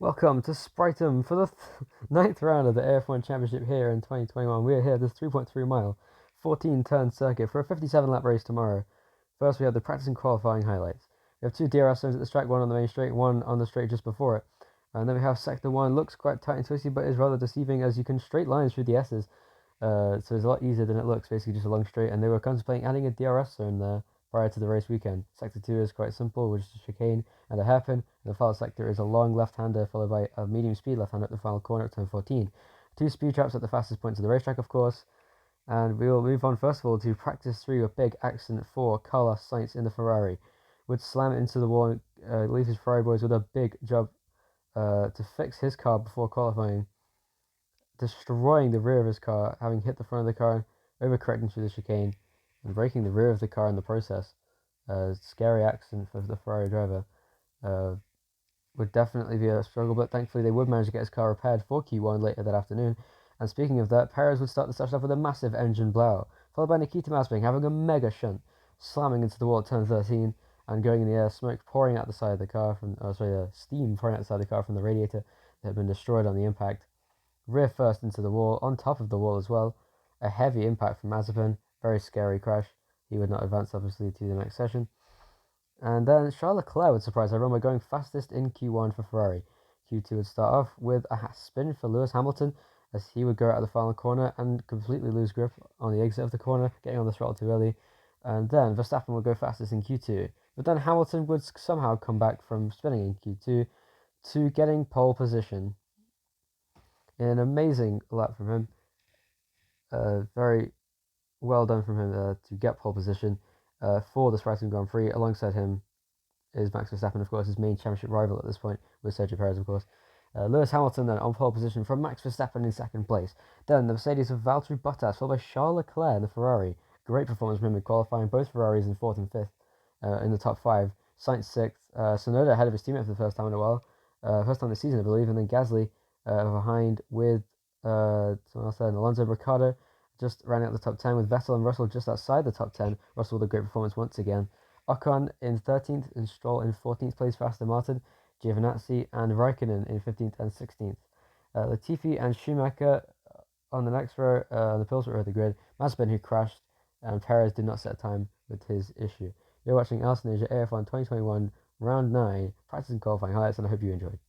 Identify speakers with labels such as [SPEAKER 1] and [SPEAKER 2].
[SPEAKER 1] Welcome to Spritem for the ninth round of the AF1 Championship here in 2021. We are here at this 3.3 mile, 14 turn circuit for a 57 lap race tomorrow. First, we have the practice and qualifying highlights. We have two DRS zones at the track, one on the main straight, one on the straight just before it. And then we have sector 1, looks quite tight and twisty, but is rather deceiving as you can straight lines through the S's. So it's a lot easier than it looks, basically just a long straight. And they were contemplating adding a DRS zone there prior to the race weekend. Sector 2 is quite simple, which is a chicane and a hairpin. And the final sector is a long left-hander followed by a medium speed left-hander at the final corner at turn 14. Two speed traps at the fastest points of the racetrack, of course. And we will move on first of all to practice 3, a big accident for Carlos Sainz in the Ferrari. Would slam it into the wall and leave his Ferrari boys with a big job to fix his car before qualifying, destroying the rear of his car, having hit the front of the car, overcorrecting through the chicane, and breaking the rear of the car in the process. Scary accident for the Ferrari driver. Would definitely be a struggle, but thankfully they would manage to get his car repaired for Q1 later that afternoon. And speaking of that, Perez would start the session off with a massive engine blowout, followed by Nikita Mazepin having a mega shunt, slamming into the wall at turn 13 and going in the air, smoke pouring out the side of the car steam pouring out the side of the car from the radiator that had been destroyed on the impact. Rear first into the wall, on top of the wall as well. A heavy impact from Mazepin, very scary crash. He would not advance obviously to the next session. And then Charles Leclerc would surprise everyone by going fastest in Q1 for Ferrari. Q2 would start off with a spin for Lewis Hamilton as he would go out of the final corner and completely lose grip on the exit of the corner, getting on the throttle too early. And then Verstappen would go fastest in Q2. But then Hamilton would somehow come back from spinning in Q2 to getting pole position. An amazing lap from him. Very well done from him to get pole position for the Spritem Grand Prix. Alongside him is Max Verstappen, of course, his main championship rival at this point, with Sergio Perez, of course. Lewis Hamilton then on pole position from Max Verstappen in second place. Then the Mercedes of Valtteri Bottas, followed by Charles Leclerc in the Ferrari. Great performance from him in qualifying, both Ferraris in 4th and 5th in the top 5. Sainz 6th. Tsunoda ahead of his teammate for the first time in a while. First time this season, I believe. And then Gasly behind with someone else there, and Alonso. Ricciardo just rounding out the top 10 with Vettel and Russell just outside the top 10. Russell with a great performance once again. Ocon in 13th and Stroll in 14th place for Aston Martin. Giovinazzi and Raikkonen in 15th and 16th. Latifi and Schumacher on the next row, the Pils row of the grid. Mazepin, who crashed, and Perez did not set a time with his issue. You're watching Asia AF1 2021 Round 9 practice and qualifying highlights, and I hope you enjoyed.